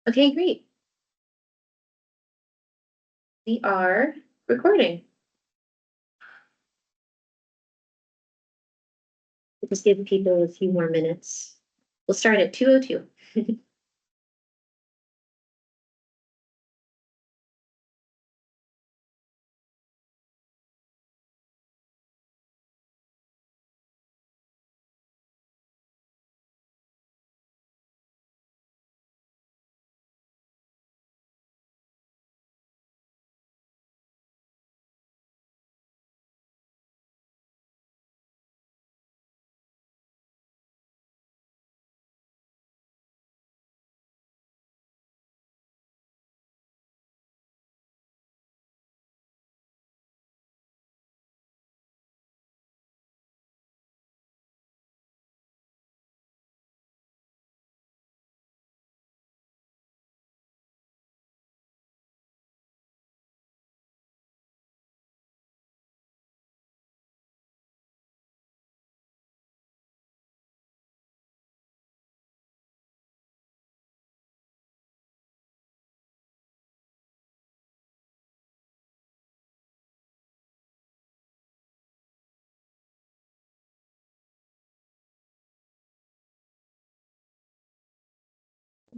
Okay, great. We are recording. We'll just give people a few more minutes. We'll start at 2:02.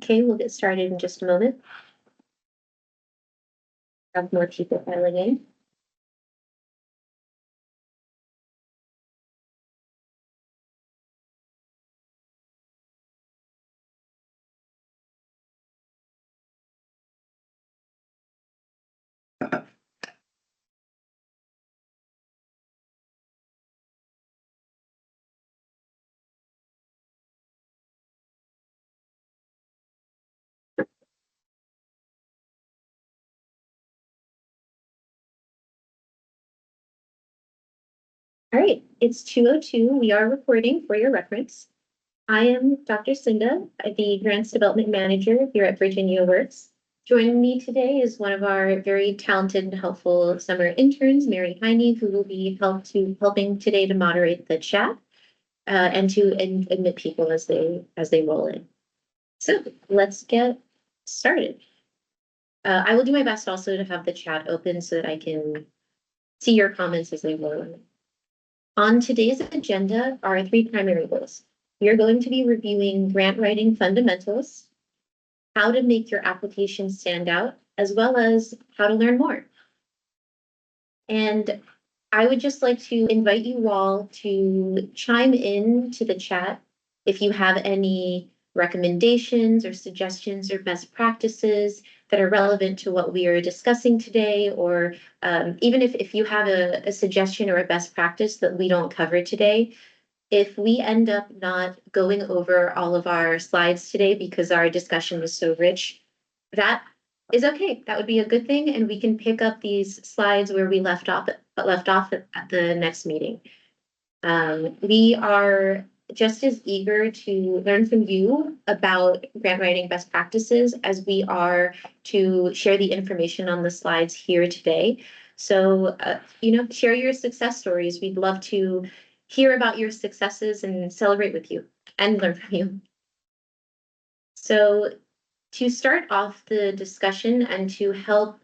Okay, we'll get started in just a moment. Have more people filing in. All right, it's 2:02. We are recording for your reference. I am Dr. Sinda, the Grants Development Manager here at Virginia Works. Joining me today is one of our very talented and helpful summer interns, Mary Heine, who will be helping today to moderate the chat and to admit people as they roll in. So let's get started. I will do my best also to have the chat open so that I can see your comments as they roll in. On today's agenda are three primary goals. We are going to be reviewing grant writing fundamentals, how to make your application stand out, as well as how to learn more. And I would just like to invite you all to chime in to the chat if you have any recommendations or suggestions or best practices that are relevant to what we are discussing today, or even if you have a suggestion or a best practice that we don't cover today. If we end up not going over all of our slides today because our discussion was so rich, that is okay. That would be a good thing, and we can pick up these slides where we left off at the next meeting. We are just as eager to learn from you about grant writing best practices as we are to share the information on the slides here today. So, share your success stories. We'd love to hear about your successes and celebrate with you and learn from you. So, to start off the discussion and to help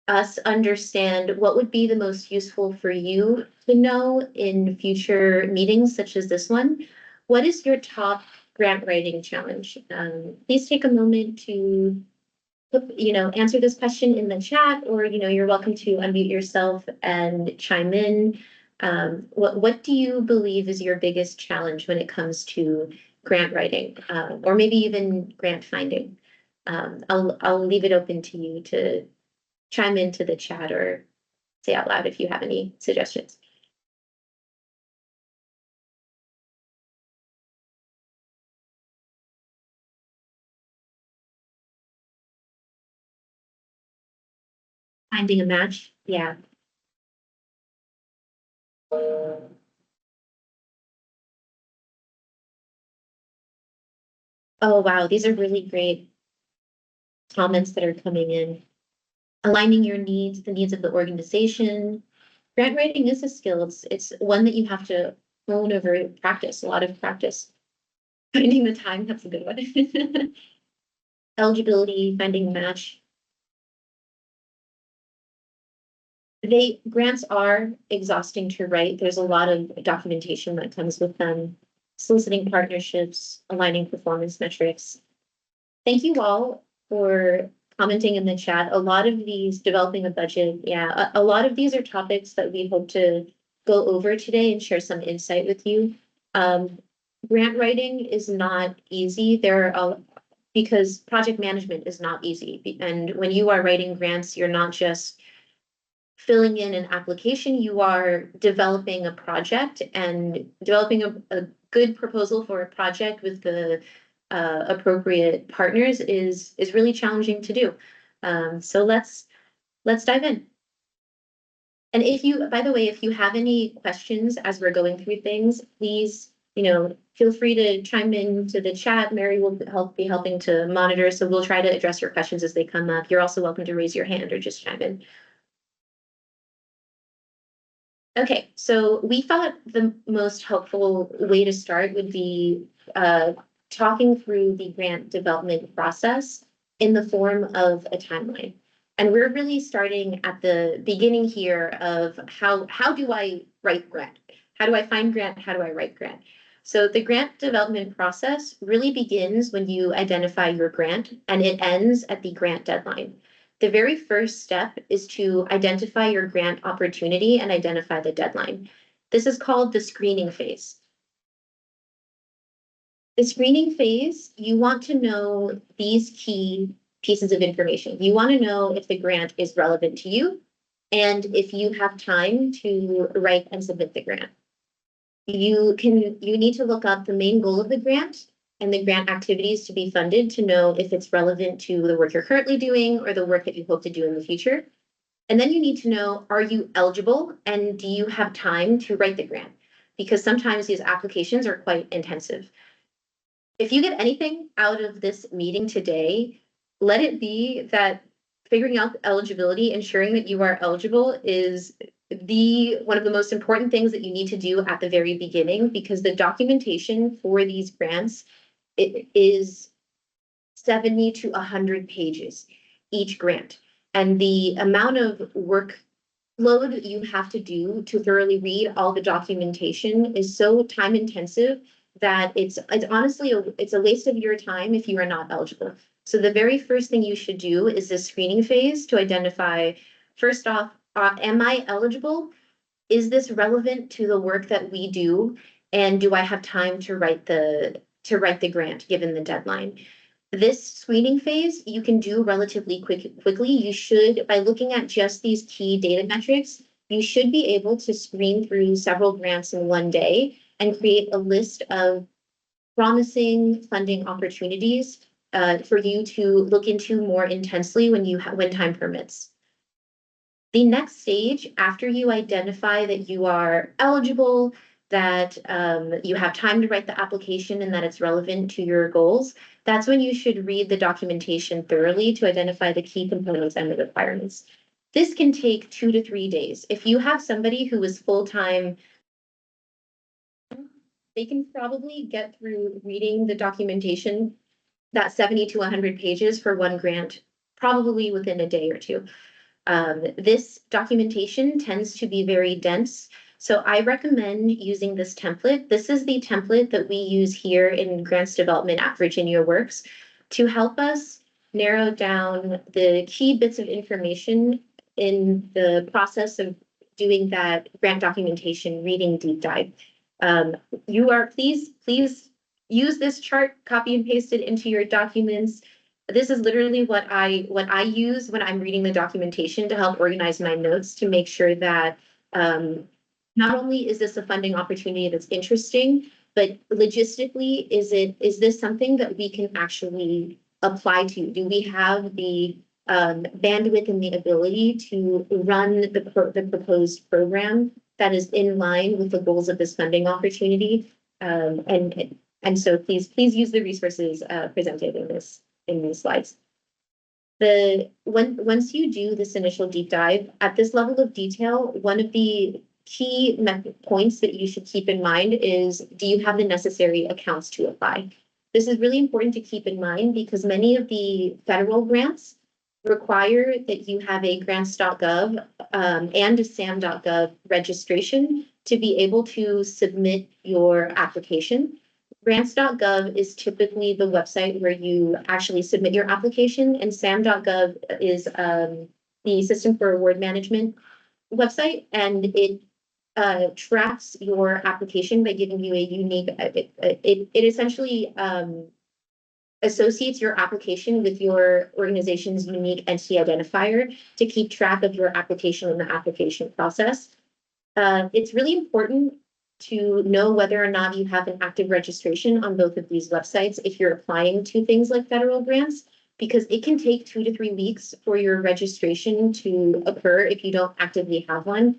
us understand what would be the most useful for you to know in future meetings such as this one, what is your top grant writing challenge? Please take a moment to answer this question in the chat, or you're welcome to unmute yourself and chime in. What do you believe is your biggest challenge when it comes to grant writing, or maybe even grant finding? I'll leave it open to you to chime into the chat or say out loud if you have any suggestions. Finding a match, yeah. Oh, wow, these are really great comments that are coming in. Aligning your needs, the needs of the organization. Grant writing is a skill. It's one that you have to hone over practice, a lot of practice. Finding the time, that's a good one. eligibility, finding match. Grants are exhausting to write. There's a lot of documentation that comes with them, soliciting partnerships, aligning performance metrics. Thank you all for commenting in the chat. A lot of these, developing a budget, yeah, a lot of these are topics that we hope to go over today and share some insight with you. Grant writing is not easy. Because project management is not easy. And when you are writing grants, you're not just filling in an application, you are developing a project, and developing a good proposal for a project with the appropriate partners is really challenging to do. So let's dive in. And by the way, if you have any questions as we're going through things, please, feel free to chime into the chat. Mary will be helping to monitor, so we'll try to address your questions as they come up. You're also welcome to raise your hand or just chime in. Okay, so we thought the most helpful way to start would be talking through the grant development process in the form of a timeline. And we're really starting at the beginning here of how do I write grant? How do I find grant? How do I write grant? So the grant development process really begins when you identify your grant, and it ends at the grant deadline. The very first step is to identify your grant opportunity and identify the deadline. This is called the screening phase. The screening phase, you want to know these key pieces of information. You want to know if the grant is relevant to you and if you have time to write and submit the grant. You need to look up the main goal of the grant and the grant activities to be funded to know if it's relevant to the work you're currently doing or the work that you hope to do in the future. And then you need to know, are you eligible and do you have time to write the grant? Because sometimes these applications are quite intensive. If you get anything out of this meeting today, let it be that figuring out eligibility, ensuring that you are eligible is one of the most important things that you need to do at the very beginning, because the documentation for these grants, it is 70 to 100 pages each grant. And the amount of workload you have to do to thoroughly read all the documentation is so time intensive that it's honestly it's a waste of your time if you are not eligible. So the very first thing you should do is this screening phase to identify, first off, am I eligible? Is this relevant to the work that we do? And do I have time to write the grant given the deadline? This screening phase you can do relatively quickly. You should, by looking at just these key data metrics, you should be able to screen through several grants in one day and create a list of promising funding opportunities for you to look into more intensely when time permits. The next stage, after you identify that you are eligible, that you have time to write the application and that it's relevant to your goals, that's when you should read the documentation thoroughly to identify the key components and the requirements. This can take 2 to 3 days. If you have somebody who is full-time, they can probably get through reading the documentation, that 70 to 100 pages for one grant, probably within a day or two. This documentation tends to be very dense, so I recommend using this template. This is the template that we use here in grants development at Virginia Works to help us narrow down the key bits of information in the process of doing that grant documentation reading deep dive. Please use this chart, copy and paste it into your documents. This is literally what I use when I'm reading the documentation to help organize my notes, to make sure that not only is this a funding opportunity that's interesting, but logistically, is this something that we can actually apply to? Do we have the bandwidth and the ability to run the proposed program that is in line with the goals of this funding opportunity? And so please use the resources presented in these slides. Once you do this initial deep dive at this level of detail, one of the key points that you should keep in mind is, do you have the necessary accounts to apply? This is really important to keep in mind because many of the federal grants require that you have a grants.gov and a sam.gov registration to be able to submit your application. Grants.gov is typically the website where you actually submit your application, and sam.gov is the System for Award Management website, and it tracks your application by giving you a unique, it essentially associates your application with your organization's unique entity identifier to keep track of your application and the application process. It's really important to know whether or not you have an active registration on both of these websites if you're applying to things like federal grants, because it can take 2 to 3 weeks for your registration to occur if you don't actively have one.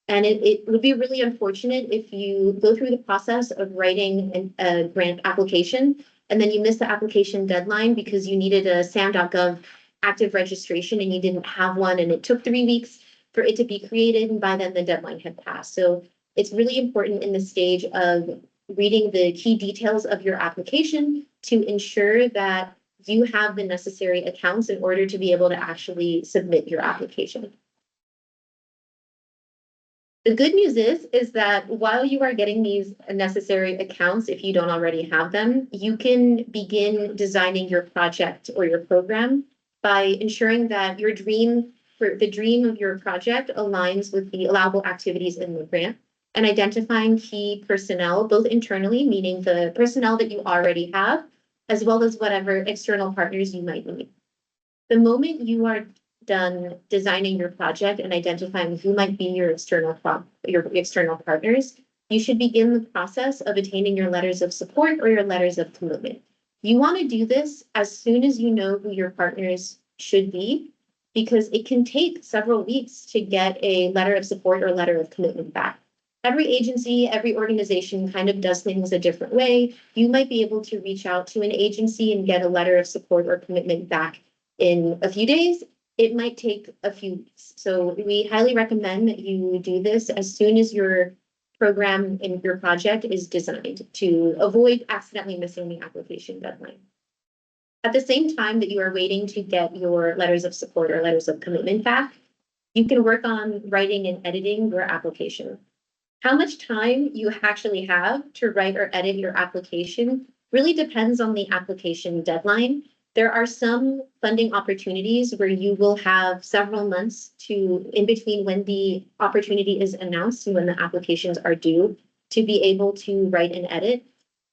And it would be really unfortunate if you go through the process of writing a grant application and then you miss the application deadline because you needed a sam.gov active registration and you didn't have one, and it took 3 weeks for it to be created, and by then the deadline had passed. So it's really important in the stage of reading the key details of your application to ensure that you have the necessary accounts in order to be able to actually submit your application. The good news is that while you are getting these necessary accounts, if you don't already have them, you can begin designing your project or your program by ensuring that your dream of your project aligns with the allowable activities in the grant, and identifying key personnel, both internally, meaning the personnel that you already have, as well as whatever external partners you might need. The moment you are done designing your project and identifying who might be your external partners, you should begin the process of attaining your letters of support or your letters of commitment. You want to do this as soon as you know who your partners should be, because it can take several weeks to get a letter of support or letter of commitment back. Every agency, every organization kind of does things a different way. You might be able to reach out to an agency and get a letter of support or commitment back in a few days. It might take a few weeks. So we highly recommend that you do this as soon as your program and your project is designed to avoid accidentally missing the application deadline. At the same time that you are waiting to get your letters of support or letters of commitment back, you can work on writing and editing your application. How much time you actually have to write or edit your application really depends on the application deadline. There are some funding opportunities where you will have several months in between when the opportunity is announced and when the applications are due to be able to write and edit.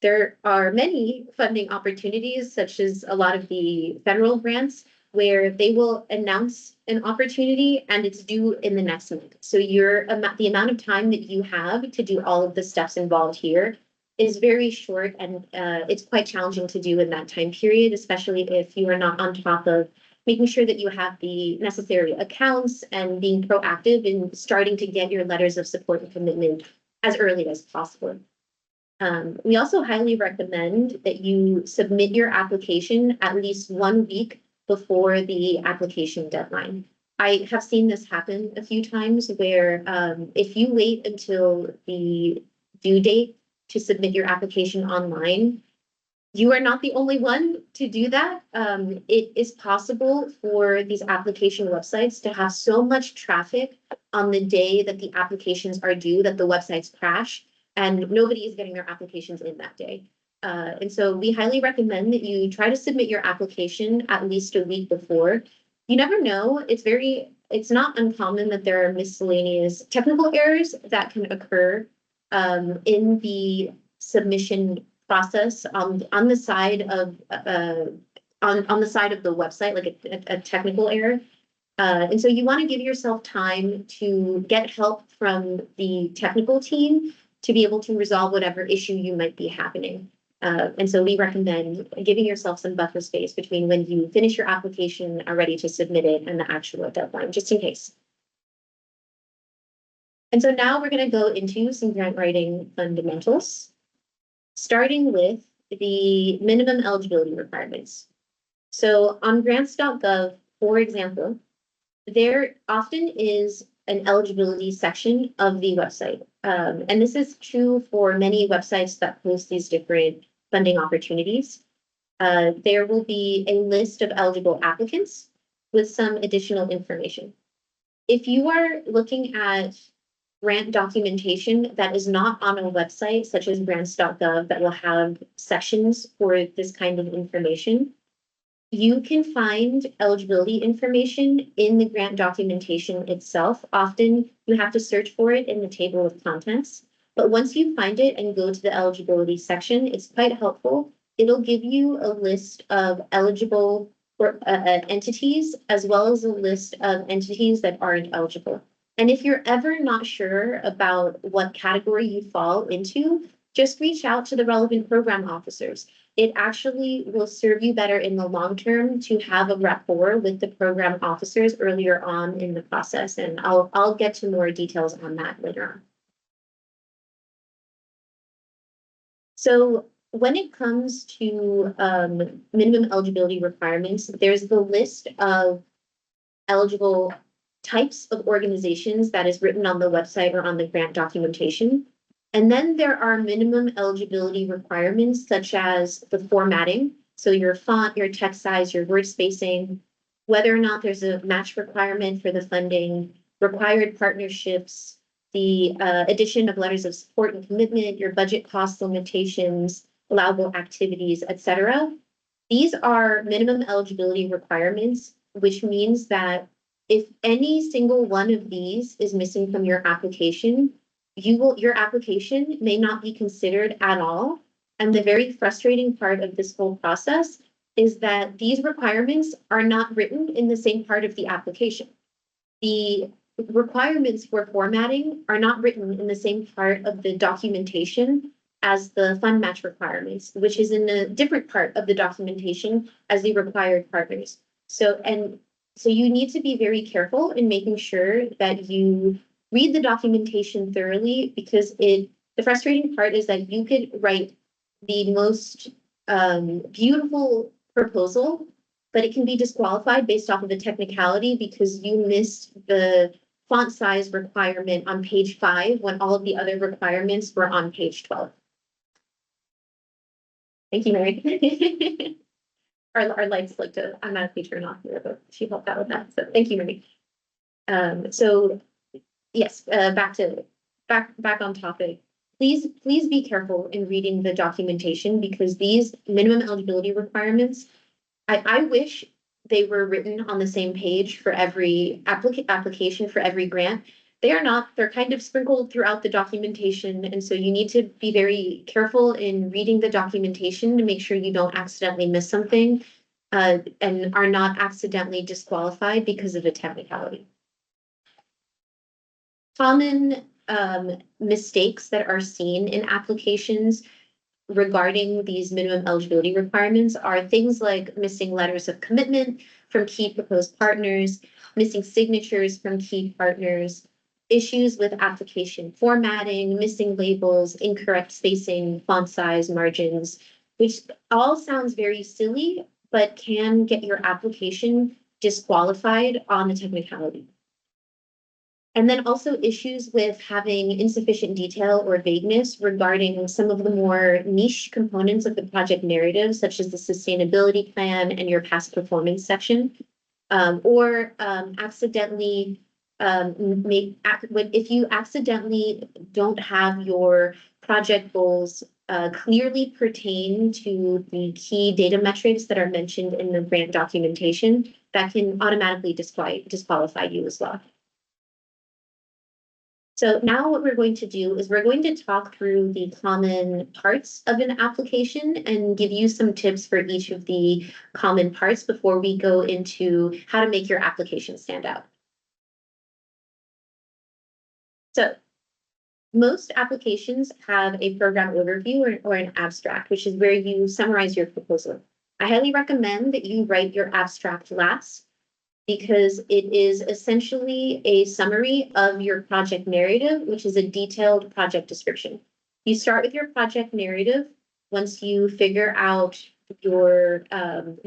There are many funding opportunities, such as a lot of the federal grants, where they will announce an opportunity and it's due in the next month. So the amount of time that you have to do all of the steps involved here is very short, and it's quite challenging to do in that time period, especially if you are not on top of making sure that you have the necessary accounts and being proactive in starting to get your letters of support and commitment as early as possible. We also highly recommend that you submit your application at least 1 week before the application deadline. I have seen this happen a few times where if you wait until the due date to submit your application online, you are not the only one to do that. It is possible for these application websites to have so much traffic on the day that the applications are due that the websites crash and nobody is getting their applications in that day. And so we highly recommend that you try to submit your application at least a week before. You never know. It's not uncommon that there are miscellaneous technical errors that can occur in the submission process on the side of on the side of the website, like a technical error. And so you want to give yourself time to get help from the technical team to be able to resolve whatever issue you might be happening. And so we recommend giving yourself some buffer space between when you finish your application, are ready to submit it, and the actual deadline, just in case. And so now we're going to go into some grant writing fundamentals, starting with the minimum eligibility requirements. So on grants.gov, for example, there often is an eligibility section of the website. And this is true for many websites that post these different funding opportunities. there will be a list of eligible applicants with some additional information. If you are looking at grant documentation that is not on a website such as grants.gov that will have sections for this kind of information, you can find eligibility information in the grant documentation itself. Often you have to search for it in the table of contents, but once you find it and go to the eligibility section, it's quite helpful. It'll give you a list of eligible entities as well as a list of entities that aren't eligible. And if you're ever not sure about what category you fall into, just reach out to the relevant program officers. It actually will serve you better in the long term to have a rapport with the program officers earlier on in the process. And I'll get to more details on that later on. So when it comes to minimum eligibility requirements, there's the list of eligible types of organizations that is written on the website or on the grant documentation. And then there are minimum eligibility requirements such as the formatting. So your font, your text size, your word spacing, whether or not there's a match requirement for the funding, required partnerships, the addition of letters of support and commitment, your budget cost limitations, allowable activities, etc. These are minimum eligibility requirements, which means that if any single one of these is missing from your application, your application may not be considered at all. And the very frustrating part of this whole process is that these requirements are not written in the same part of the application. The requirements for formatting are not written in the same part of the documentation as the fund match requirements, which is in a different part of the documentation as the required partners. So you need to be very careful in making sure that you read the documentation thoroughly, because the frustrating part is that you could write the most beautiful proposal, but it can be disqualified based off of a technicality because you missed the font size requirement on page 5 when all of the other requirements were on page 12. Thank you, Mary. Our lights like to automatically turn off here, but she helped out with that. So thank you, Mary. So yes, back on topic. Please be careful in reading the documentation, because these minimum eligibility requirements, I wish they were written on the same page for every application for every grant. They are not. They're kind of sprinkled throughout the documentation, and so you need to be very careful in reading the documentation to make sure you don't accidentally miss something and are not accidentally disqualified because of a technicality. Common mistakes that are seen in applications regarding these minimum eligibility requirements are things like missing letters of commitment from key proposed partners, missing signatures from key partners, issues with application formatting, missing labels, incorrect spacing, font size, margins, which all sounds very silly, but can get your application disqualified on the technicality. And then also issues with having insufficient detail or vagueness regarding some of the more niche components of the project narrative, such as the sustainability plan and your past performance section, or accidentally if you accidentally don't have your project goals clearly pertain to the key data metrics that are mentioned in the grant documentation, that can automatically disqualify you as well. So now what we're going to do is we're going to talk through the common parts of an application and give you some tips for each of the common parts before we go into how to make your application stand out. So most applications have a program overview or an abstract, which is where you summarize your proposal. I highly recommend that you write your abstract last, because it is essentially a summary of your project narrative, which is a detailed project description. You start with your project narrative once you figure out your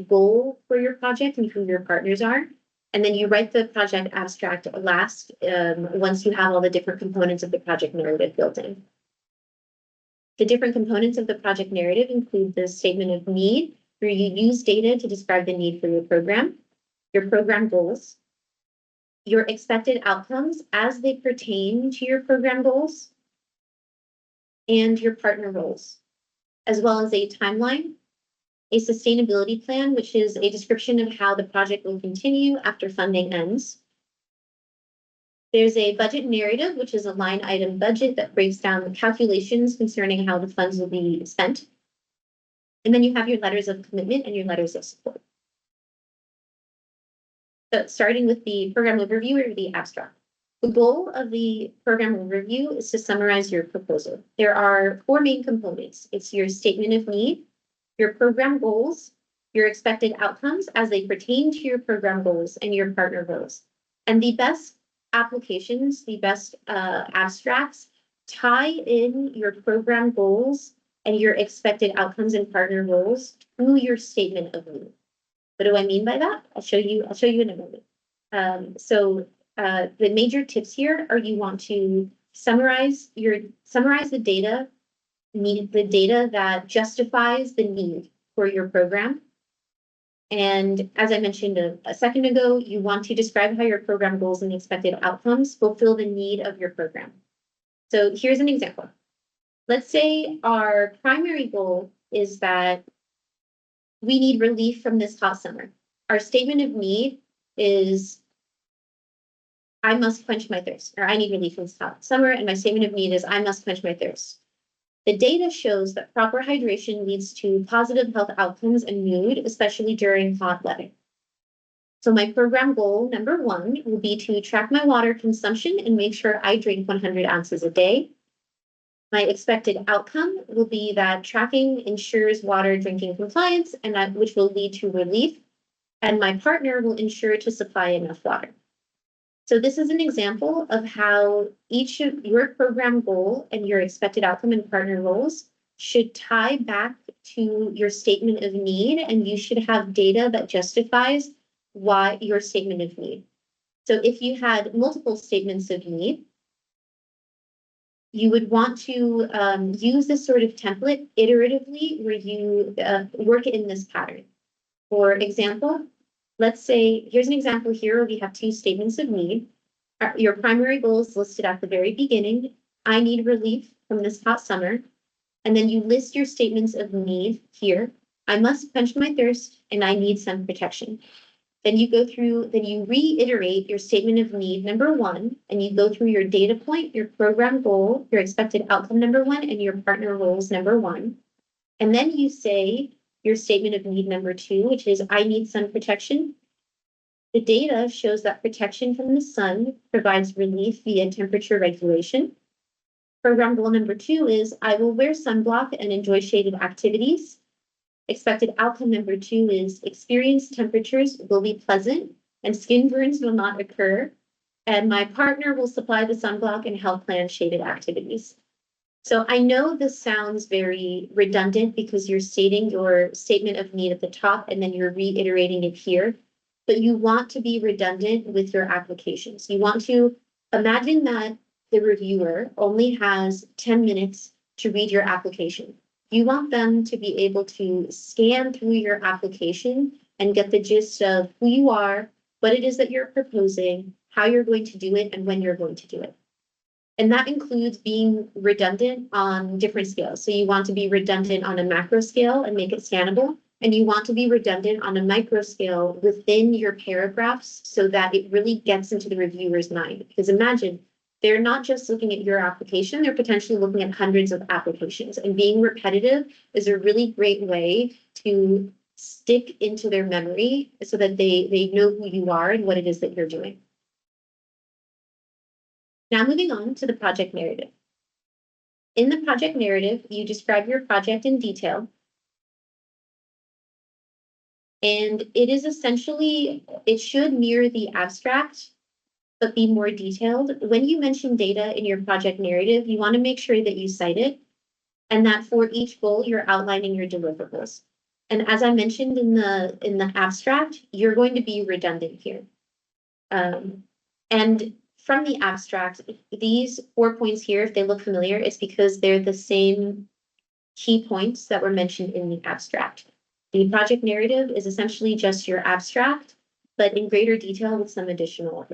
goal for your project and who your partners are. And then you write the project abstract last once you have all the different components of the project narrative built in. The different components of the project narrative include the statement of need, where you use data to describe the need for your program goals, your expected outcomes as they pertain to your program goals, and your partner roles, as well as a timeline, a sustainability plan, which is a description of how the project will continue after funding ends. There's a budget narrative, which is a line item budget that breaks down the calculations concerning how the funds will be spent. And then you have your letters of commitment and your letters of support. So starting with the program overview or the abstract. The goal of the program overview is to summarize your proposal. There are 4 main components. It's your statement of need, your program goals, your expected outcomes as they pertain to your program goals, and your partner goals. And the best applications, the best abstracts tie in your program goals and your expected outcomes and partner goals through your statement of need. What do I mean by that? I'll show you in a moment. The major tips here are you want to summarize the data, the data that justifies the need for your program. And as I mentioned a second ago, you want to describe how your program goals and expected outcomes fulfill the need of your program. So here's an example. Let's say our primary goal is that we need relief from this hot summer. Our statement of need is, I must quench my thirst, or I need relief from this hot summer, and my statement of need is, I must quench my thirst. The data shows that proper hydration leads to positive health outcomes and mood, especially during hot weather. So my program goal number 1 will be to track my water consumption and make sure I drink 100 ounces a day. My expected outcome will be that tracking ensures water drinking compliance, and which will lead to relief, and my partner will ensure to supply enough water. So this is an example of how each of your program goal and your expected outcome and partner roles should tie back to your statement of need, and you should have data that justifies why your statement of need. So if you had multiple statements of need, you would want to use this sort of template iteratively where you work in this pattern. For example, let's say, here's an example here where we have 2 statements of need. Your primary goal is listed at the very beginning. I need relief from this hot summer. And then you list your statements of need here. I must quench my thirst and I need sun protection. Then you go through, then you reiterate your statement of need number 1, and you go through your data point, your program goal, your expected outcome number 1, and your partner roles number 1. And then you say your statement of need number 2, which is I need sun protection. The data shows that protection from the sun provides relief via temperature regulation. Program goal number 2 is I will wear sunblock and enjoy shaded activities. Expected outcome number 2 is experienced temperatures will be pleasant and skin burns will not occur. And my partner will supply the sunblock and help plan shaded activities. So I know this sounds very redundant because you're stating your statement of need at the top and then you're reiterating it here, but you want to be redundant with your applications. You want to imagine that the reviewer only has 10 minutes to read your application. You want them to be able to scan through your application and get the gist of who you are, what it is that you're proposing, how you're going to do it, and when you're going to do it. And that includes being redundant on different scales. So you want to be redundant on a macro scale and make it scannable. And you want to be redundant on a micro scale within your paragraphs so that it really gets into the reviewer's mind. Because imagine, they're not just looking at your application, they're potentially looking at hundreds of applications. And being repetitive is a really great way to stick into their memory so that they know who you are and what it is that you're doing. Now moving on to the project narrative. In the project narrative, you describe your project in detail. And it is essentially, it should mirror the abstract, but be more detailed. When you mention data in your project narrative, you want to make sure that you cite it and that for each goal, you're outlining your deliverables. And as I mentioned in the abstract, you're going to be redundant here. And from the abstract, these 4 points here, if they look familiar, it's because they're the same key points that were mentioned in the abstract. The project narrative is essentially just your abstract, but in greater detail with some additional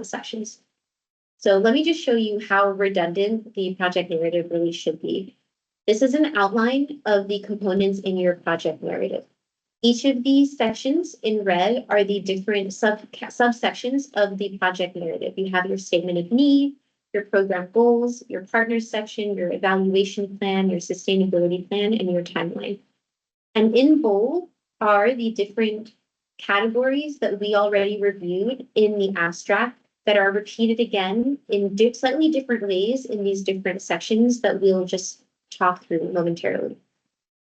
sections. So let me just show you how redundant the project narrative really should be. This is an outline of the components in your project narrative. Each of these sections in red are the different subsections of the project narrative. You have your statement of need, your program goals, your partners section, your evaluation plan, your sustainability plan, and your timeline. And in bold are the different categories that we already reviewed in the abstract that are repeated again in slightly different ways in these different sections that we'll just talk through momentarily.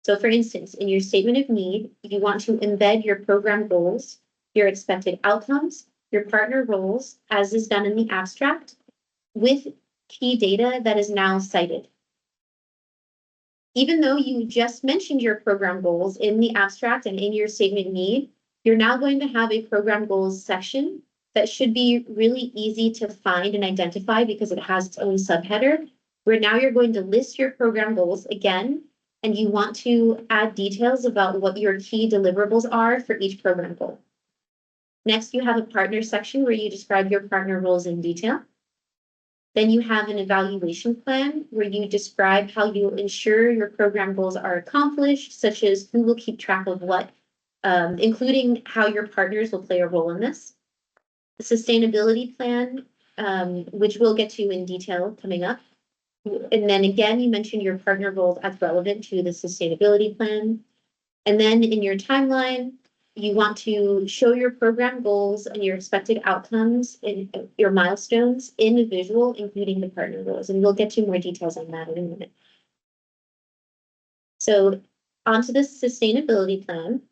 So for instance, in your statement of need, you want to embed your program goals, your expected outcomes, your partner roles, as is done in the abstract, with key data that is now cited. Even though you just mentioned your program goals in the abstract and in your statement of need, you're now going to have a program goals section that should be really easy to find and identify because it has its own subheader, where now you're going to list your program goals again, and you want to add details about what your key deliverables are for each program goal. Next, you have a partner section where you describe your partner roles in detail. Then you have an evaluation plan where you describe how you ensure your program goals are accomplished, such as who will keep track of what, including how your partners will play a role in this. The sustainability plan, which we'll get to in detail coming up. And then again, you mentioned your partner roles as relevant to the sustainability plan. And then in your timeline, you want to show your program goals and your expected outcomes in your milestones in a visual, including the partner roles. And we'll get to more details on that in a minute. So onto the sustainability plan.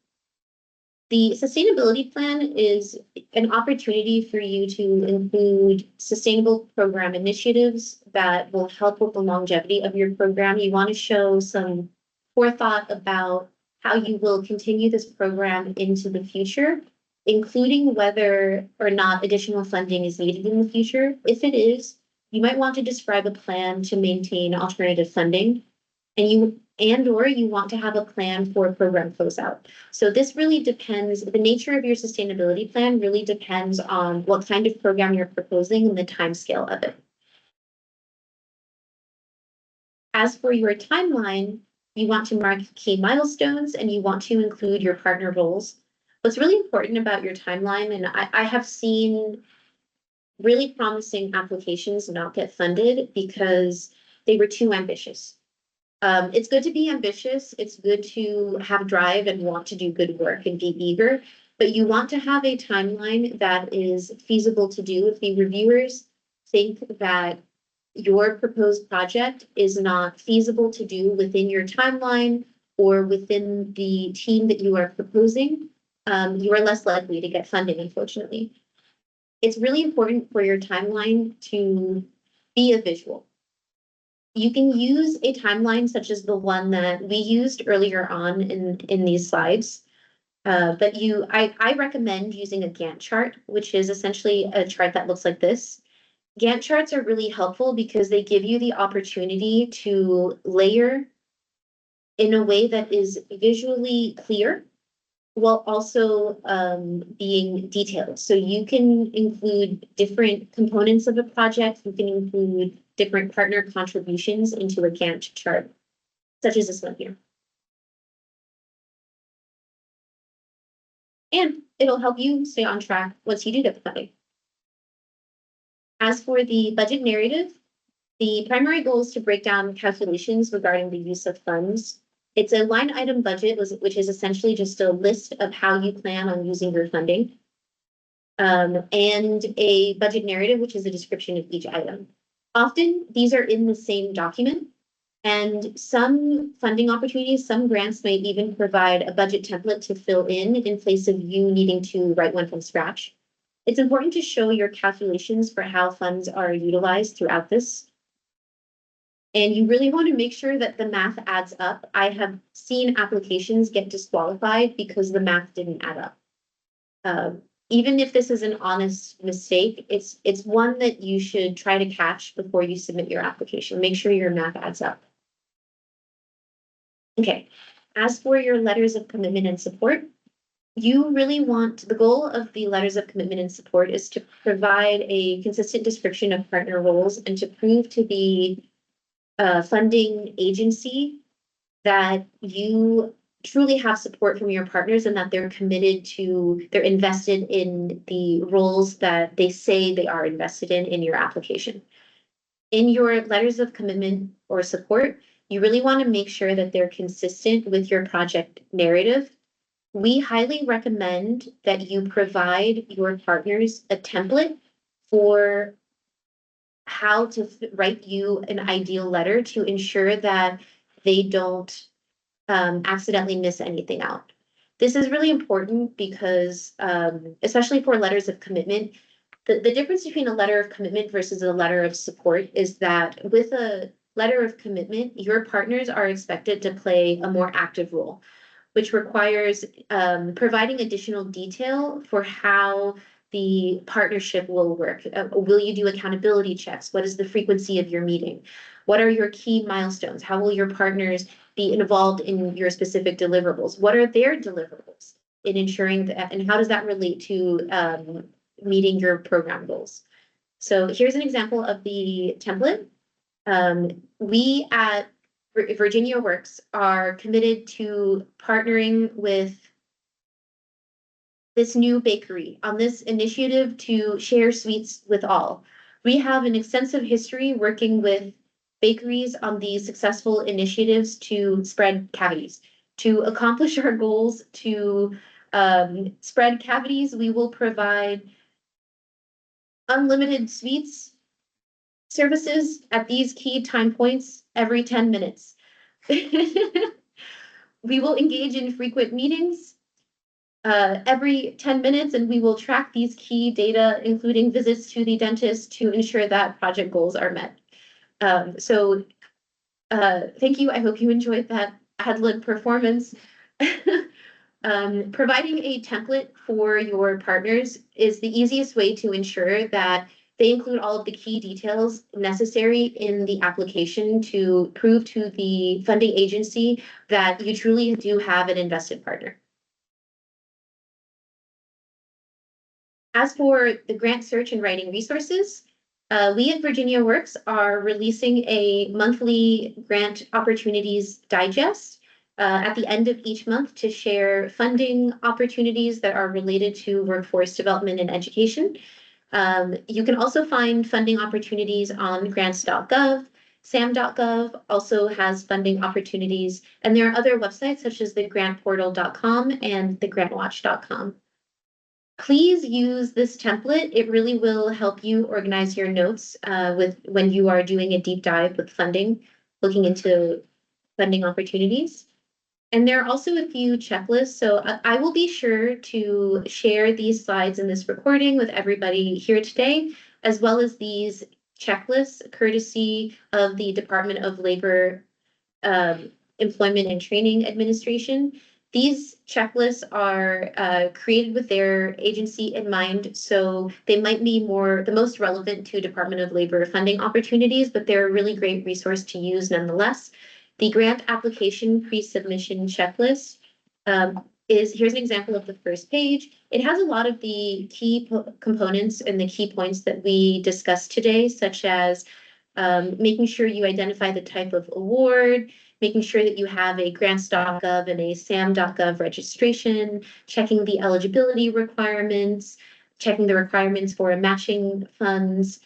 The sustainability plan is an opportunity for you to include sustainable program initiatives that will help with the longevity of your program. You want to show some forethought about how you will continue this program into the future, including whether or not additional funding is needed in the future. If it is, you might want to describe a plan to maintain alternative funding, or you want to have a plan for a program closeout. So this really depends, the nature of your sustainability plan really depends on what kind of program you're proposing and the timescale of it. As for your timeline, you want to mark key milestones and you want to include your partner roles. What's really important about your timeline, and I have seen really promising applications not get funded because they were too ambitious. It's good to be ambitious. It's good to have drive and want to do good work and be eager, but you want to have a timeline that is feasible to do. If the reviewers think that your proposed project is not feasible to do within your timeline or within the team that you are proposing, you are less likely to get funding, unfortunately. It's really important for your timeline to be a visual. You can use a timeline such as the one that we used earlier on in these slides, but I recommend using a Gantt chart, which is essentially a chart that looks like this. Gantt charts are really helpful because they give you the opportunity to layer in a way that is visually clear while also being detailed. So you can include different components of a project. You can include different partner contributions into a Gantt chart, such as this one here. And it'll help you stay on track once you do get the funding. As for the budget narrative, the primary goal is to break down calculations regarding the use of funds. It's a line item budget, which is essentially just a list of how you plan on using your funding, and a budget narrative, which is a description of each item. Often these are in the same document, and some funding opportunities, some grants may even provide a budget template to fill in place of you needing to write one from scratch. It's important to show your calculations for how funds are utilized throughout this. And you really want to make sure that the math adds up. I have seen applications get disqualified because the math didn't add up. Even if this is an honest mistake, it's one that you should try to catch before you submit your application. Make sure your math adds up. Okay, As for your letters of commitment and support, you really want, the goal of the letters of commitment and support is to provide a consistent description of partner roles and to prove to the funding agency that you truly have support from your partners and that they're invested in the roles that they say they are invested in your application. In your letters of commitment or support, you really want to make sure that they're consistent with your project narrative. We highly recommend that you provide your partners a template for how to write you an ideal letter to ensure that they don't accidentally miss anything out. This is really important because, especially for letters of commitment, the difference between a letter of commitment versus a letter of support is that with a letter of commitment, your partners are expected to play a more active role, which requires providing additional detail for how the partnership will work. Will you do accountability checks? What is the frequency of your meeting? What are your key milestones? How will your partners be involved in your specific deliverables? What are their deliverables in ensuring that, and how does that relate to meeting your program goals? So here's an example of the template. We at Virginia Works are committed to partnering with this new bakery on this initiative to share sweets with all. We have an extensive history working with bakeries on these successful initiatives to spread cavities. To accomplish our goals to spread cavities, we will provide unlimited sweets services at these key time points every 10 minutes. We will engage in frequent meetings every 10 minutes, and we will track these key data, including visits to the dentist, to ensure that project goals are met. Thank you. I hope you enjoyed that ad-lib performance. Providing a template for your partners is the easiest way to ensure that they include all of the key details necessary in the application to prove to the funding agency that you truly do have an invested partner. As for the grant search and writing resources, we at Virginia Works are releasing a monthly grant opportunities digest at the end of each month to share funding opportunities that are related to workforce development and education. You can also find funding opportunities on grants.gov. SAM.gov also has funding opportunities, and there are other websites such as the grantportal.com and the grantwatch.com. Please use this template. It really will help you organize your notes when you are doing a deep dive with funding, looking into funding opportunities. And there are also a few checklists. So I will be sure to share these slides in this recording with everybody here today, as well as these checklists, courtesy of the Department of Labor, Employment and Training Administration. These checklists are created with their agency in mind, so they might be the most relevant to Department of Labor funding opportunities, but they're a really great resource to use nonetheless. The grant application pre-submission checklist here's an example of the first page. It has a lot of the key components and the key points that we discussed today, such as making sure you identify the type of award, making sure that you have a grants.gov and a sam.gov registration, checking the eligibility requirements, checking the requirements for matching funds.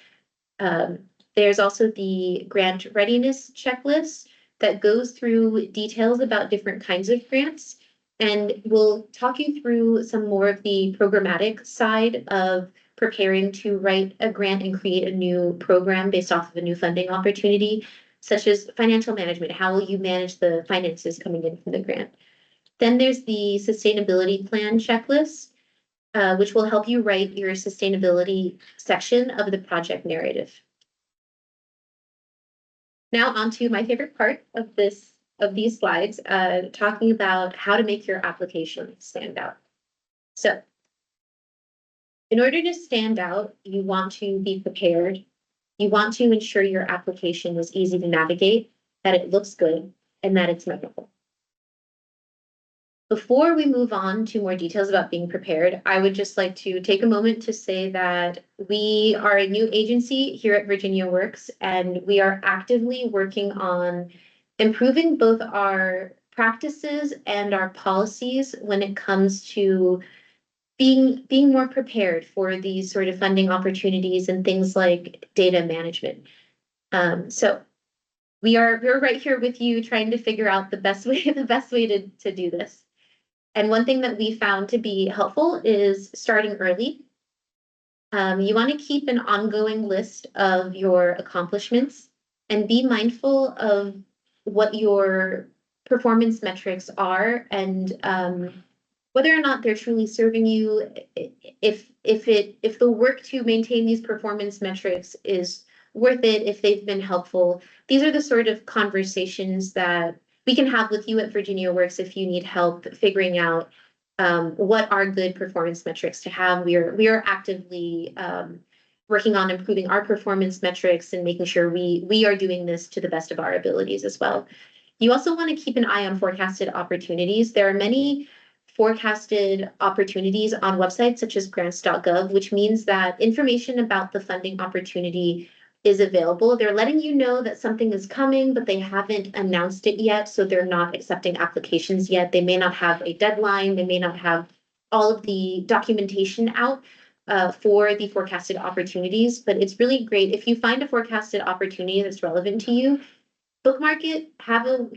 There's also the grant readiness checklist that goes through details about different kinds of grants, and we'll talk you through some more of the programmatic side of preparing to write a grant and create a new program based off of a new funding opportunity, such as financial management. How will you manage the finances coming in from the grant? Then there's the sustainability plan checklist, which will help you write your sustainability section of the project narrative. Now on to my favorite part of these slides, talking about how to make your application stand out. So in order to stand out, you want to be prepared. You want to ensure your application is easy to navigate, that it looks good, and that it's memorable. Before we move on to more details about being prepared, I would just like to take a moment to say that we are a new agency here at Virginia Works, and we are actively working on improving both our practices and our policies when it comes to being more prepared for these sort of funding opportunities and things like data management. So we're right here with you trying to figure out the best way to do this. And one thing that we found to be helpful is starting early. You want to keep an ongoing list of your accomplishments and be mindful of what your performance metrics are and whether or not they're truly serving you. If the work to maintain these performance metrics is worth it, if they've been helpful. These are the sort of conversations that we can have with you at Virginia Works if you need help figuring out what are good performance metrics to have. We are actively working on improving our performance metrics and making sure we are doing this to the best of our abilities as well. You also want to keep an eye on forecasted opportunities. There are many forecasted opportunities on websites such as grants.gov, which means that information about the funding opportunity is available. They're letting you know that something is coming, but they haven't announced it yet, so they're not accepting applications yet. They may not have a deadline. They may not have all of the documentation out for the forecasted opportunities, but it's really great. If you find a forecasted opportunity that's relevant to you, bookmark it,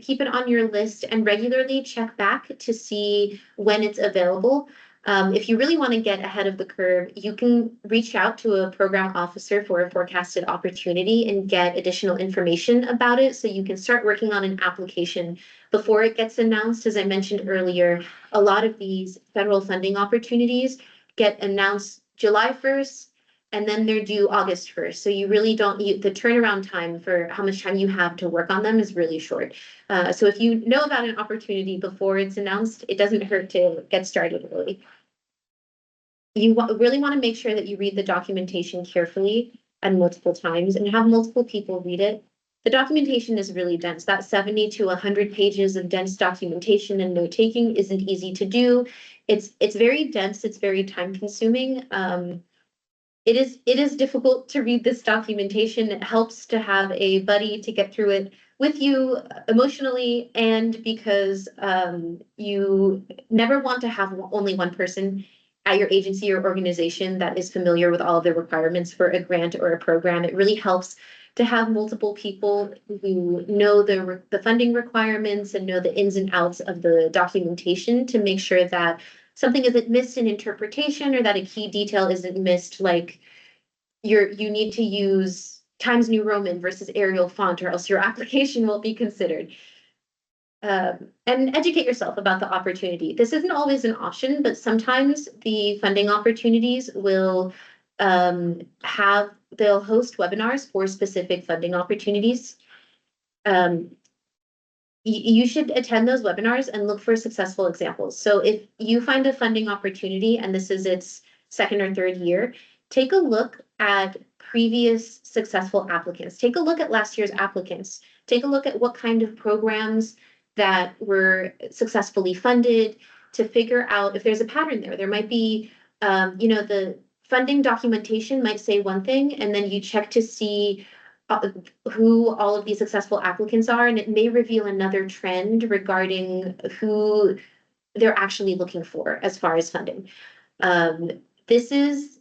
keep it on your list, and regularly check back to see when it's available. If you really want to get ahead of the curve, you can reach out to a program officer for a forecasted opportunity and get additional information about it so you can start working on an application before it gets announced. As I mentioned earlier, a lot of these federal funding opportunities get announced July 1st, and then they're due August 1st. So you really don't, the turnaround time for how much time you have to work on them is really short. So if you know about an opportunity before it's announced, it doesn't hurt to get started early. You really want to make sure that you read the documentation carefully and multiple times and have multiple people read it. The documentation is really dense. That 70 to 100 pages of dense documentation and note taking isn't easy to do. It's very dense. It's very time consuming. It is difficult to read this documentation. It helps to have a buddy to get through it with you emotionally, and because you never want to have only one person at your agency or organization that is familiar with all of the requirements for a grant or a program. It really helps to have multiple people who know the funding requirements and know the ins and outs of the documentation to make sure that something isn't missed in interpretation or that a key detail isn't missed, like you need to use Times New Roman versus Arial font or else your application won't be considered. And educate yourself about the opportunity. This isn't always an option, but sometimes the funding opportunities will they'll host webinars for specific funding opportunities. You should attend those webinars and look for successful examples. So if you find a funding opportunity and this is its second or third year, take a look at previous successful applicants. Take a look at last year's applicants. Take a look at what kind of programs that were successfully funded to figure out if there's a pattern there. There might be, the funding documentation might say one thing, and then you check to see who all of these successful applicants are, and it may reveal another trend regarding who they're actually looking for as far as funding. This is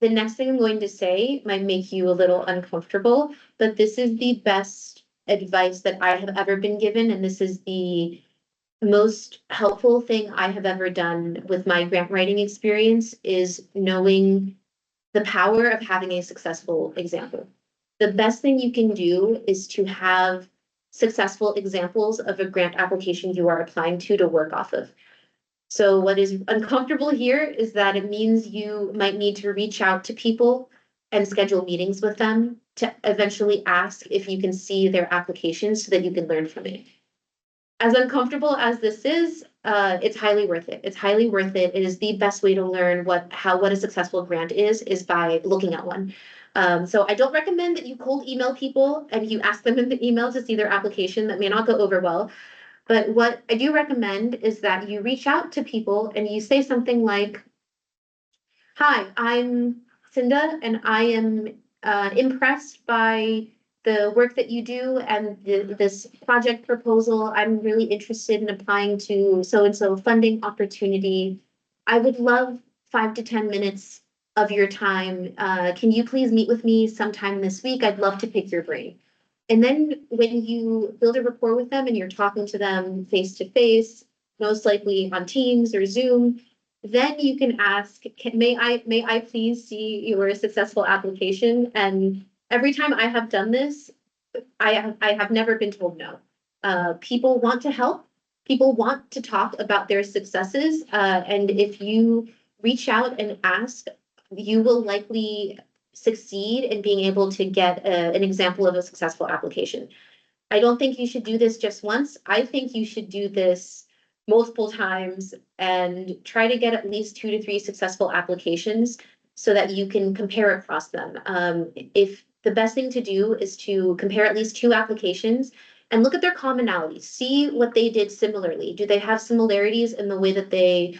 the next thing I'm going to say might make you a little uncomfortable, but this is the best advice that I have ever been given, and this is the most helpful thing I have ever done with my grant writing experience, is knowing the power of having a successful example. The best thing you can do is to have successful examples of a grant application you are applying to work off of. So what is uncomfortable here is that it means you might need to reach out to people and schedule meetings with them to eventually ask if you can see their applications so that you can learn from it. As uncomfortable as this is, it's highly worth it. It's highly worth it. It is the best way to learn what a successful grant is by looking at one. So I don't recommend that you cold email people and you ask them in the email to see their application. That may not go over well. But what I do recommend is that you reach out to people and you say something like, "Hi, I'm Sinda, and I am impressed by the work that you do and this project proposal. I'm really interested in applying to so and so funding opportunity. I would love 5 to 10 minutes of your time. Can you please meet with me sometime this week? I'd love to pick your brain." And then when you build a rapport with them and you're talking to them face to face, most likely on Teams or Zoom, then you can ask, may I please see your successful application? And every time I have done this, I have never been told no. People want to help. People want to talk about their successes. And if you reach out and ask, you will likely succeed in being able to get an example of a successful application. I don't think you should do this just once. I think you should do this multiple times and try to get at least 2 to 3 successful applications so that you can compare across them. If the best thing to do is to compare at least 2 applications and look at their commonalities, see what they did similarly. Do they have similarities in the way that they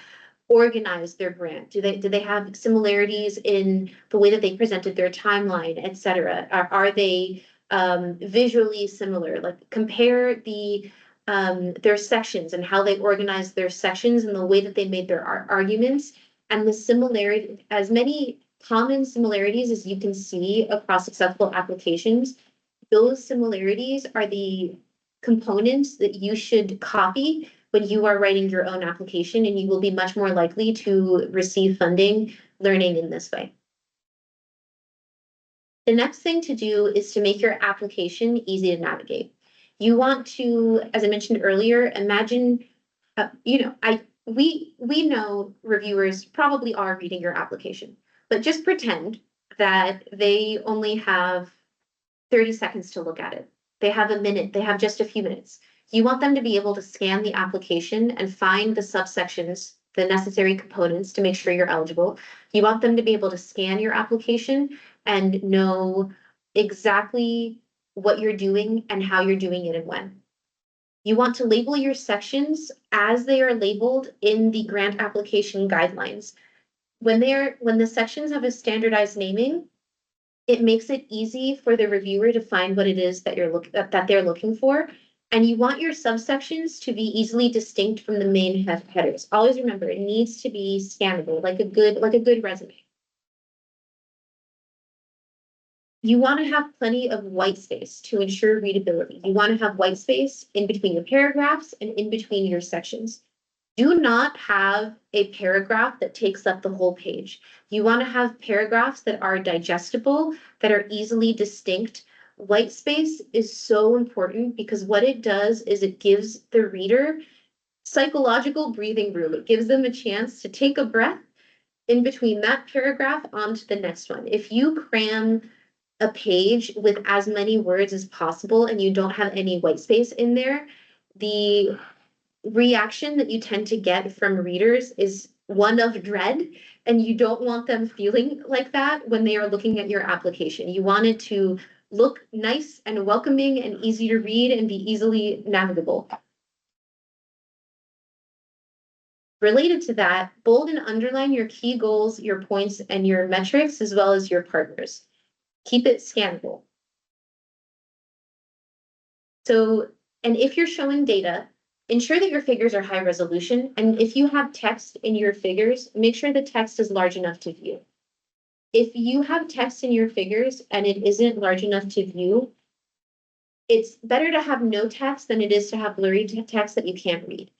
organize their grant? Do they have similarities in the way that they presented their timeline, et cetera? Are they visually similar? Like compare their sections and how they organized their sections and the way that they made their arguments, and the similarity, as many common similarities as you can see across successful applications. Those similarities are the components that you should copy when you are writing your own application, and you will be much more likely to receive funding learning in this way. The next thing to do is to make your application easy to navigate. You want to, as I mentioned earlier, imagine, we know reviewers probably are reading your application, but just pretend that they only have 30 seconds to look at it. They have a minute, they have just a few minutes. You want them to be able to scan the application and find the subsections, the necessary components to make sure you're eligible. You want them to be able to scan your application and know exactly what you're doing and how you're doing it and when. You want to label your sections as they are labeled in the grant application guidelines. When the sections have a standardized naming, it makes it easy for the reviewer to find what it is that they're looking for. And you want your subsections to be easily distinct from the main headers. Always remember, it needs to be scannable, like a good resume. You want to have plenty of white space to ensure readability. You want to have white space in between your paragraphs and in between your sections. Do not have a paragraph that takes up the whole page. You want to have paragraphs that are digestible, that are easily distinct. White space is so important because what it does is it gives the reader psychological breathing room. It gives them a chance to take a breath in between that paragraph onto the next one. If you cram a page with as many words as possible and you don't have any white space in there, the reaction that you tend to get from readers is one of dread, and you don't want them feeling like that when they are looking at your application. You want it to look nice and welcoming and easy to read and be easily navigable. Related to that, bold and underline your key goals, your points, and your metrics, as well as your partners. Keep it scannable. So, and if you're showing data, ensure that your figures are high resolution. And if you have text in your figures, make sure the text is large enough to view. If you have text in your figures and it isn't large enough to view, it's better to have no text than it is to have blurry text that you can't read.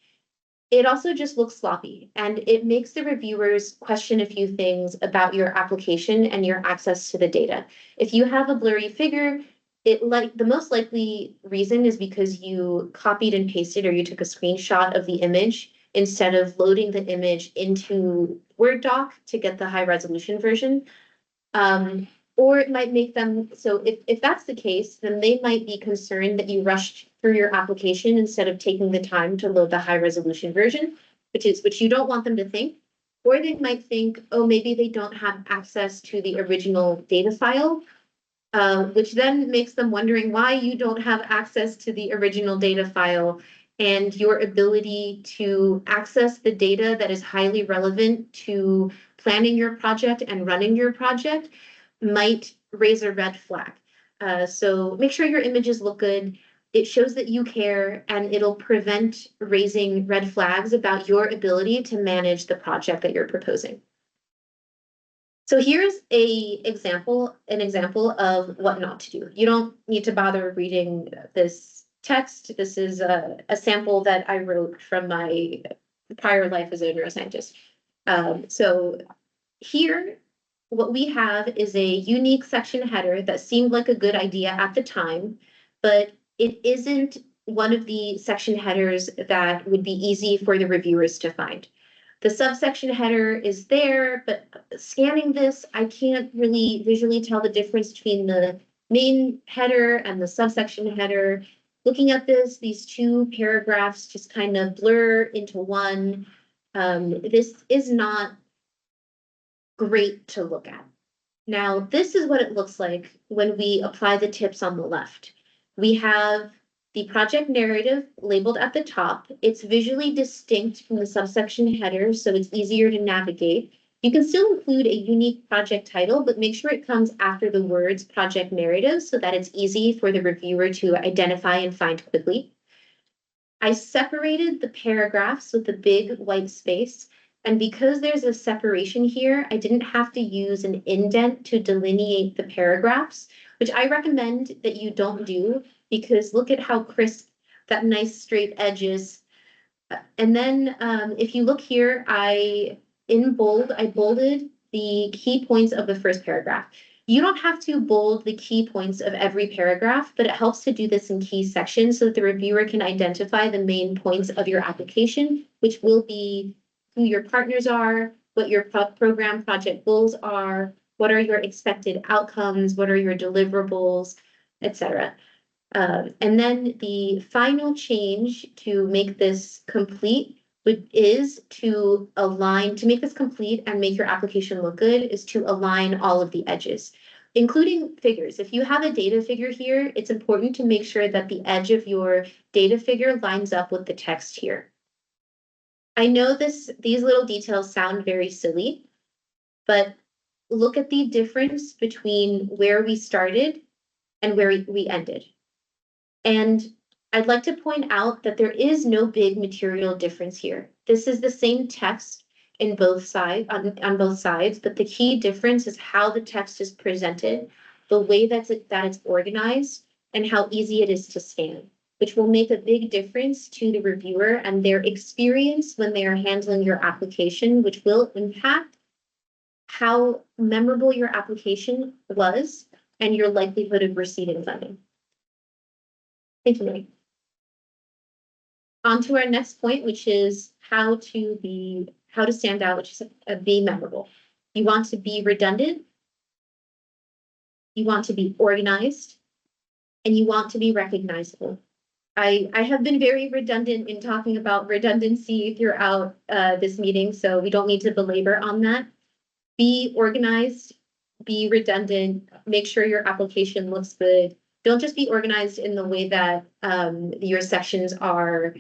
It also just looks sloppy, and it makes the reviewers question a few things about your application and your access to the data. If you have a blurry figure, the most likely reason is because you copied and pasted, or you took a screenshot of the image instead of loading the image into Word doc to get the high resolution version. Or it might make them, so if that's the case, then they might be concerned that you rushed through your application instead of taking the time to load the high resolution version, which you don't want them to think. Or they might think, oh, maybe they don't have access to the original data file, which then makes them wondering why you don't have access to the original data file. and your ability to access the data that is highly relevant to planning your project and running your project might raise a red flag. So make sure your images look good. It shows that you care, and it'll prevent raising red flags about your ability to manage the project that you're proposing. So here's an example of what not to do. You don't need to bother reading this text. This is a sample that I wrote from my prior life as a neuroscientist. So here, what we have is a unique section header that seemed like a good idea at the time, but it isn't one of the section headers that would be easy for the reviewers to find. The subsection header is there, but scanning this, I can't really visually tell the difference between the main header and the subsection header. Looking at this, these two paragraphs just kind of blur into one. This is not great to look at. Now, this is what it looks like when we apply the tips on the left. We have the project narrative labeled at the top. It's visually distinct from the subsection header, so it's easier to navigate. You can still include a unique project title, but make sure it comes after the words project narrative so that it's easy for the reviewer to identify and find quickly. I separated the paragraphs with a big white space. And because there's a separation here, I didn't have to use an indent to delineate the paragraphs, which I recommend that you don't do, because look at how crisp that nice straight edge is. And then if you look here, I bolded the key points of the first paragraph. You don't have to bold the key points of every paragraph, but it helps to do this in key sections so that the reviewer can identify the main points of your application, which will be who your partners are, what your program project goals are, what are your expected outcomes, what are your deliverables, etc. And then the final change to make this complete is to make this complete and make your application look good, is to align all of the edges, including figures. If you have a data figure here, it's important to make sure that the edge of your data figure lines up with the text here. I know these little details sound very silly, but look at the difference between where we started and where we ended. And I'd like to point out that there is no big material difference here. This is the same text in both sides, on both sides, but the key difference is how the text is presented, the way that it's organized, and how easy it is to scan, which will make a big difference to the reviewer and their experience when they are handling your application, which will impact how memorable your application was and your likelihood of receiving funding. Thank you, Mary. On to our next point, which is how to stand out, which is be memorable. You want to be redundant, you want to be organized, and you want to be recognizable. I have been very redundant in talking about redundancy throughout this meeting, so we don't need to belabor on that. Be organized, be redundant, make sure your application looks good. Don't just be organized in the way that your sections are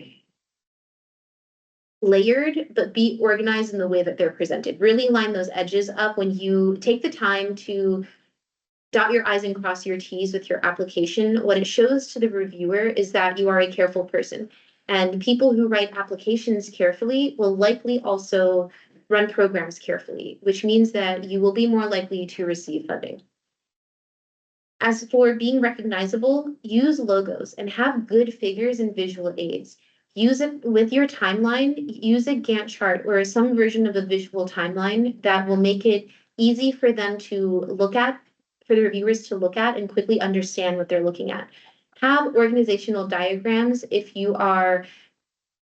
layered, but be organized in the way that they're presented. Really line those edges up when you take the time to dot your I's and cross your T's with your application. What it shows to the reviewer is that you are a careful person. And people who write applications carefully will likely also run programs carefully, which means that you will be more likely to receive funding. As for being recognizable, use logos and have good figures and visual aids. Use it with your timeline, use a Gantt chart or some version of a visual timeline that will make it easy for them to look at, for the reviewers to look at and quickly understand what they're looking at. Have organizational diagrams if you are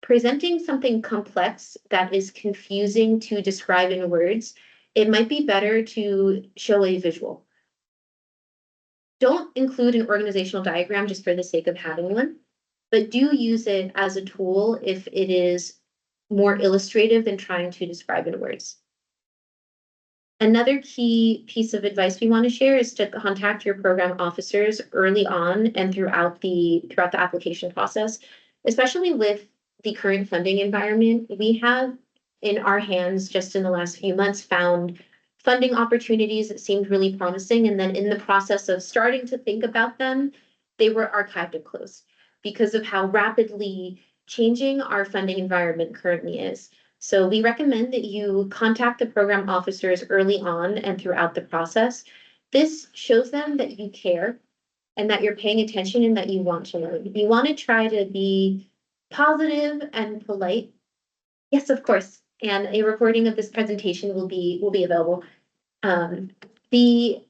presenting something complex that is confusing to describe in words. It might be better to show a visual. Don't include an organizational diagram just for the sake of having one, but do use it as a tool if it is more illustrative than trying to describe in words. Another key piece of advice we want to share is to contact your program officers early on and throughout the application process. especially with the current funding environment, we have in our hands just in the last few months found funding opportunities that seemed really promising. And then in the process of starting to think about them, they were archived and closed because of how rapidly changing our funding environment currently is. So we recommend that you contact the program officers early on and throughout the process. This shows them that you care and that you're paying attention and that you want to learn. You want to try to be positive and polite. Yes, of course. And a recording of this presentation will be available. Um, the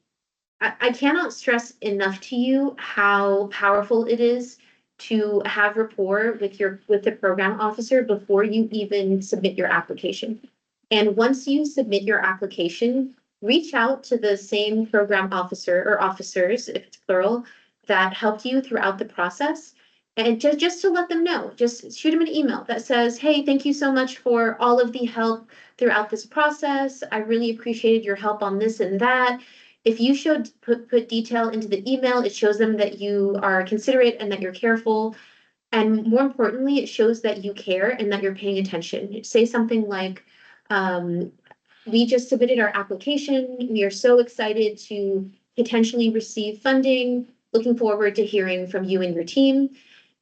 I cannot stress enough to you how powerful it is to have rapport with the program officer before you even submit your application. And once you submit your application, reach out to the same program officer or officers, if it's plural, that helped you throughout the process. And just to let them know, just shoot them an email that says, hey, thank you so much for all of the help throughout this process. I really appreciated your help on this and that. If you should put detail into the email, it shows them that you are considerate and that you're careful. And more importantly, it shows that you care and that you're paying attention. Say something like, we just submitted our application. We are so excited to potentially receive funding. Looking forward to hearing from you and your team.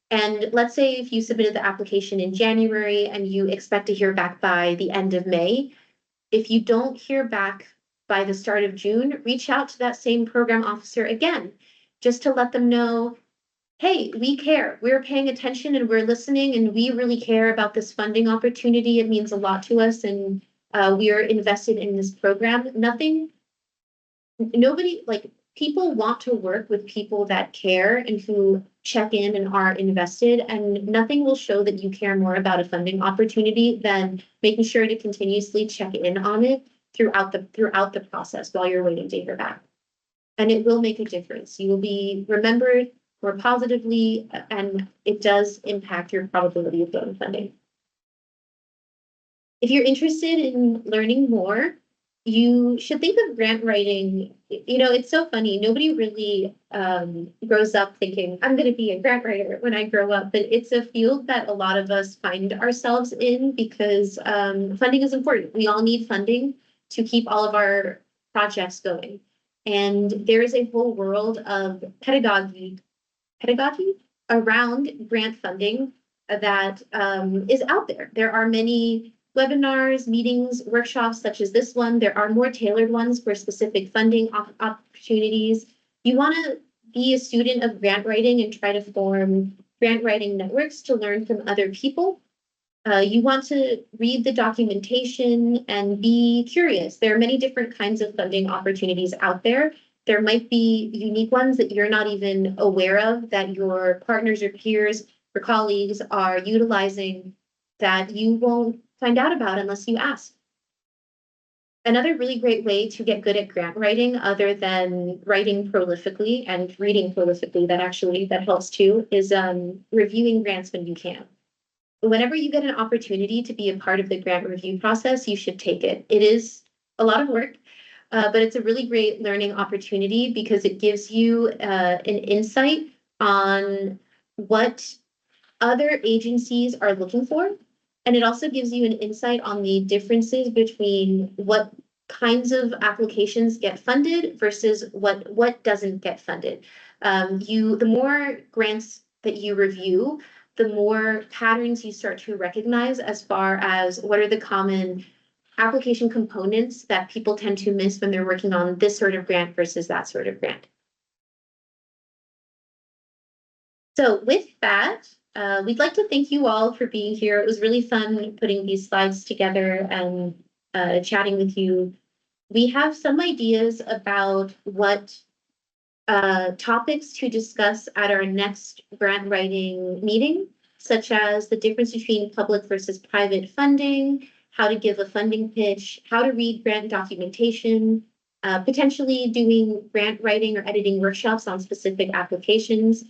And let's say if you submitted the application in January and you expect to hear back by the end of May, if you don't hear back by the start of June, reach out to that same program officer again, just to let them know, hey, we care. We're paying attention and we're listening and we really care about this funding opportunity. It means a lot to us and we are invested in this program. Nobody, like, people want to work with people that care and who check in and are invested, and nothing will show that you care more about a funding opportunity than making sure to continuously check in on it throughout the process while you're waiting to hear back. And it will make a difference. You will be remembered more positively, and it does impact your probability of getting funding. If you're interested in learning more, you should think of grant writing. It's so funny. Nobody really grows up thinking, I'm going to be a grant writer when I grow up. But it's a field that a lot of us find ourselves in because funding is important. We all need funding to keep all of our projects going. And there is a whole world of pedagogy around grant funding that is out there. There are many webinars, meetings, workshops such as this one. There are more tailored ones for specific funding opportunities. You want to be a student of grant writing and try to form grant writing networks to learn from other people. You want to read the documentation and be curious. There are many different kinds of funding opportunities out there. There might be unique ones that you're not even aware of that your partners or peers or colleagues are utilizing that you won't find out about unless you ask. Another really great way to get good at grant writing, other than writing prolifically and reading prolifically, that helps too, is reviewing grants when you can. Whenever you get an opportunity to be a part of the grant review process, you should take it. It is a lot of work, but it's a really great learning opportunity because it gives you an insight on what other agencies are looking for. And it also gives you an insight on the differences between what kinds of applications get funded versus what doesn't get funded. The more grants that you review, the more patterns you start to recognize as far as what are the common application components that people tend to miss when they're working on this sort of grant versus that sort of grant. So with that, we'd like to thank you all for being here. It was really fun putting these slides together and chatting with you. We have some ideas about what topics to discuss at our next grant writing meeting, such as the difference between public versus private funding, how to give a funding pitch, how to read grant documentation, potentially doing grant writing or editing workshops on specific applications.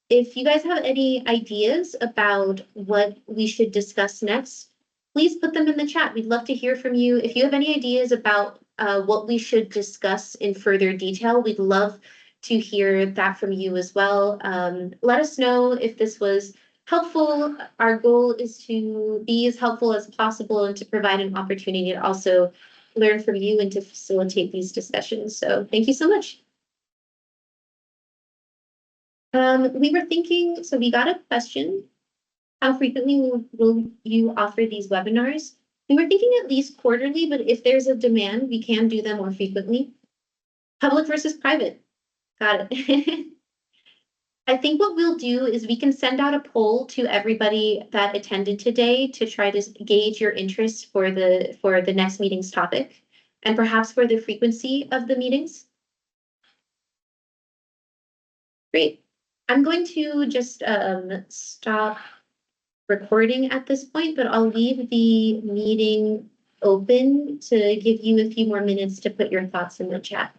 If you guys have any ideas about what we should discuss next, please put them in the chat. We'd love to hear from you. If you have any ideas about what we should discuss in further detail, we'd love to hear that from you as well. Let us know if this was helpful. Our goal is to be as helpful as possible and to provide an opportunity to also learn from you and to facilitate these discussions. So thank you so much. We were thinking, so we got a question. How frequently will you offer these webinars? We were thinking at least quarterly, but if there's a demand, we can do them more frequently. Public versus private. Got it. I think what we'll do is we can send out a poll to everybody that attended today to try to gauge your interest for the next meeting's topic and perhaps for the frequency of the meetings. Great. I'm going to just stop recording at this point, but I'll leave the meeting open to give you a few more minutes to put your thoughts in the chat.